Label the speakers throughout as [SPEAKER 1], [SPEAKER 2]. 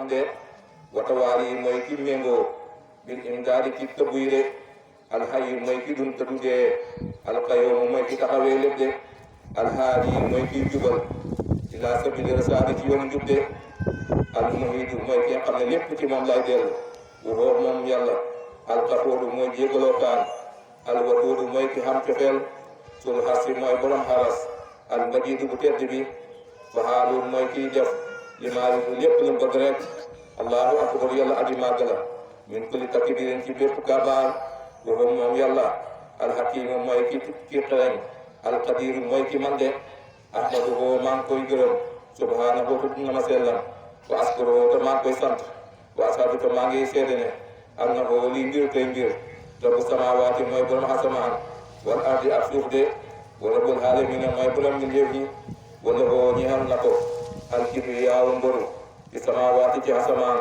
[SPEAKER 1] de watawaali mooy ki méngoo bil imdaadi ci tëbbuy de alxayi mooy ki dun tëddu dee alqayyuum mooy ki taxawee lépp de alhaadi mooy kiy jubal ila sabili rasaadi ci yoonu jub de almuhiidu mooy ki nga xam ne lépp ci moom lay dellu woo moom yàlla alxafuudu mooy jégalookaan alwaduudu mooy ki xam cofeel sul xarsi mooy borom xaras almajiidu bu tedd bi fahaalu mooy kiy def li maa yi lépp lu bëgg rek allahu akbar yàlla aji màgg la min kulli takbirin ci bépp kabaar woo moom yàlla alxakiimu mooy ki xereñ alqadiru mooy ki man de ahmaduhu maa ngi koy gërëm subhanahu tudd na ma sellam wa askuruhu te maa ngi koy sant wa asadu te maa ngi seede ne annahu lii mbir tey mbir rabbu samawaati mooy borom asamaan wal ardi ak suuf de wa rabbul aalamiina mooy borom mbindeef yi wala hoo ñeexal na ko alkibriyaawu mboru ci samawaati ci asamaan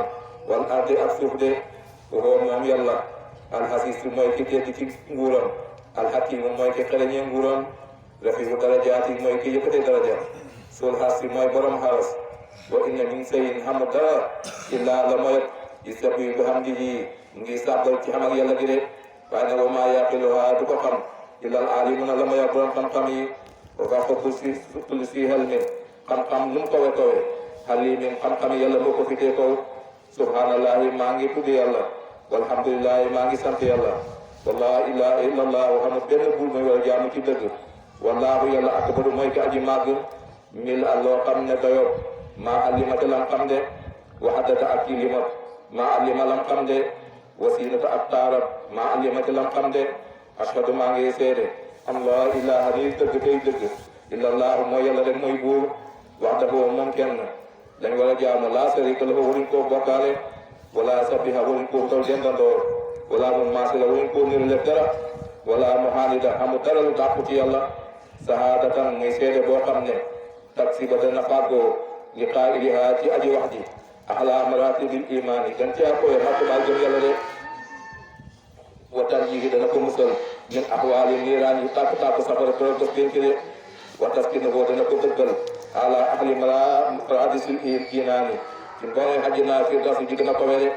[SPEAKER 1] wal ardi ak suuf de hoo moom yàlla alxasiisu mooy ki tedd ci nguuram alxakiimu mooy ki xereñee nguuram rafiicu darajaati mooy ki yëkkate daraja sul xarsi mooy borom xaras wa inna min shay'in xamu dara illaa la mooy yusabbihu bihamdihi ngi sàbbal ci xam ak yàlla gi de waaye nag wa maa yaqiluhaa du ko xam illal aalimuuna la mooy borom xam-xam yi wa fawqa kulli zi ilmin xam-xam lu mu kawe kawe aliimin xam-xam yàlla moo ko fitee kaw subhaanallahi maa ngi tudd yàlla walhamdulillahi maa ngi sant yàlla wallaahu ilaaha illallah amul benn buur mooy war a jaamu ci dëgg wallaahu yàlla akbaru mooy ki aji màgg mil a loo xam ne dayoo maa allimata lam xam de waxadata ak ci limat maa allima lam xam de wasiinata ak taarab maa allimata lam xam de ashhadu maa ngi seede am laa ilaaha ni dëgg tey dëgg illallahu mooy yàlla rek mooy buur wahdahu moom kenn dañ war a jaamu laa sharika lahu waruñ koo bokkaale wala sabiha waruñ koo taw dendandoor wala mu maasila waruñ koo nirale dara wala mu xaalida amul dara lu dàqu ci yàlla sahaadatan muy seede boo xam ne taksi ba dana fàggoo li qaa'iliha ci aji wax ji ala maratibil imaani gan ci akoye martabaal gëm yàlla de watan yi dana ko musal min ahwaali niiraan yi tàkk-tàkk safara pro def denc de wa taskinahu dana ko dëggal ala ahli paradisil jinaani ci mboolem àjjana fi dasu ji gën a kawe de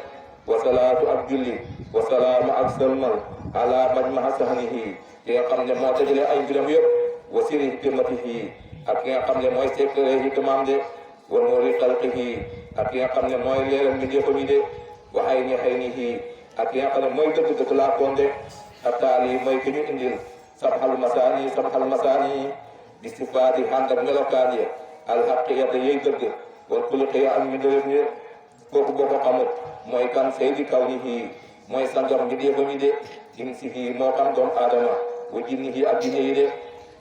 [SPEAKER 1] wa salaatu ak julli wa salaamu ak salmal ala majmaha sahnihi ki nga xam ne moo dajale ay mbiram yëpp wa siri hikmatihi ak ki nga xam ne mooy secret hikmaam de wa nuuri xalqihi ak ki nga xam ne mooy leeral mbindeefam yi de wa aynihi ak ki nga xam ne mooy dëgg-dëgg laakoon de attaali mooy ki ñu indil sabxal masaani di sifaati ànd ak melokaan yi alxaqiyata yey dëgg wal xuluqiya ak mbindeefam yi kooku boo ko xamut mooy kan saydi kawnihi mooy sangam mbindeefam yi de insihi moo xam doomu aadama wa jinnihi ak jinne yi de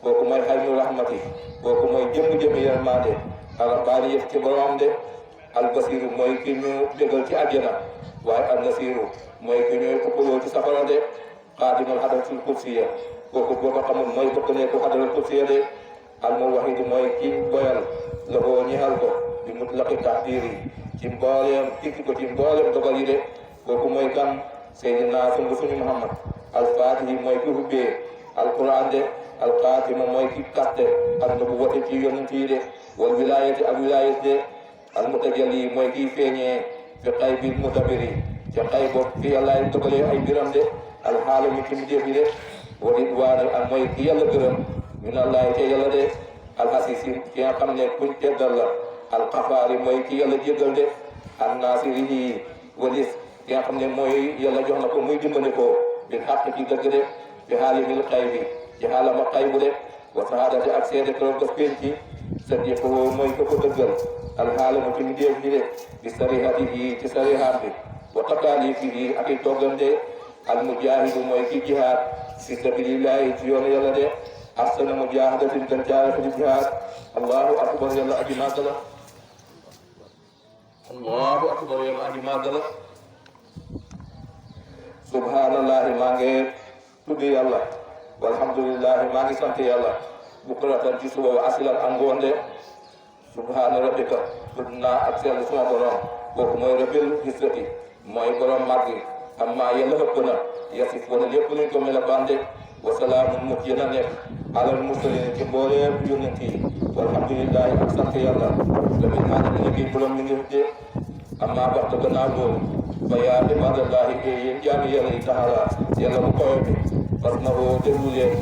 [SPEAKER 1] kooku mooy xaynu rahmati kooku mooy jëmm-jëmmi yërmande albaari yëf ci borom de albasiru mooy ki ñu dégal ci àjjana waaye alnasiru mooy ki ñooy kuppaloo ci safara de xaadimul hadratul kursiya kooku boo ko xamul mooy bëkkaleeku hadratul kursiya de almuwahidu mooy ki boyal la koo ñeexal ko bi mutlaqi taxdiri ci mbooleem tikki ko ci mbooleem dogal yi de kooku mooy kan seydina sungu suñu muhammad alfaatihi mooy ki hubbee alquran de alxaatimu mooy ki kaste ak nubuwwati ci yonent yi de wal wilaayati ak wilaayat de almutajalli mooy kiy feeñee fi xaybil mutabiri ci xay bopp fi yàllaay dogalee ay mbiram de alxaalami ci mbindeef yi de wa ridwaani ak mooy ki yàlla gërëm minallahi te yàlla de alxasisi ki nga xam ne kuñ teddal la alxafaari mooy ki yàlla jéggal de annaasirihi walis ki nga xam ne mooy yàlla jox na ko muy dimbali ko bil xaq ci dëgg de bi xaalimil xay bi ci xaalama xay bu de wa sahaadati ak seede ko def penci sadiqu mooy ko dëggal alxaalamu ci mbindeef yi de bi sarihatihi ci sarihaam bi wa takaalifihi ak i toggam de almujaahidu mooy ki jihaad fi sabilillahi ci yoonu yàlla de ahsana mujaahadatin gën caa fi jihaad allahu akbar yàlla aji màgg la allahu akbar yàlla aji màgg la subhanallahi maa ngi tudd yàlla walhamdulillahi maa ngi sant yàlla bukratan ci suba wa asilan ak ngoon de subhana rabbika tudd naa ak sell suma borom kooku mooy rabbil izzati mooy borom màgg amma yàlla ëpp na yasifuuna lépp luñ ko melokaan de wa salaamun mucc yéen a nekk alal mursalin ci mbooleem yonent yi walhamdulillahi ak sant yàlla la min haadi mi ngi borom mi ngi de amma baxta gannaaw loolu fa yaa ibadallahi ko yéen jaami yàlla yi taxala yàlla mu koy bi parce que boo déglu leen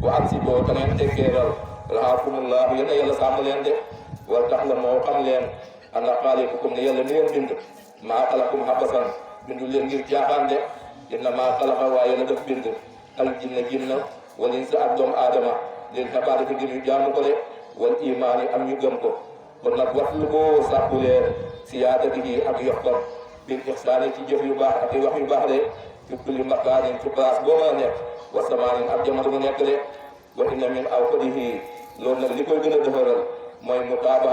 [SPEAKER 1] bu am si boo taneen tekkeeral rahakumullahu yéen a yàlla sàmm leen de war tax la moo xam leen ana xaaliqukum ne yàlla mi leen bind maa xalakum habasan bindu leen ngir jaaxaan de inna maa xalaqa waaye yàlla def bind al jinna wal insa ak doomu aadama leen xabaar ko ngir ñu jaamu ko de wal imaan yi am ñu gëm ko kon nag waxtu boo sàkku leen siyaada gi ak yokkam bil ihsaani ci jëf yu baax ak wax yu baax de fi kulli makaanin ci place boo mën a nekk wa samaanin ak jamono bu nekk de wa inna min awqadihi loolu nag li koy gën a defaral mooy mutaaba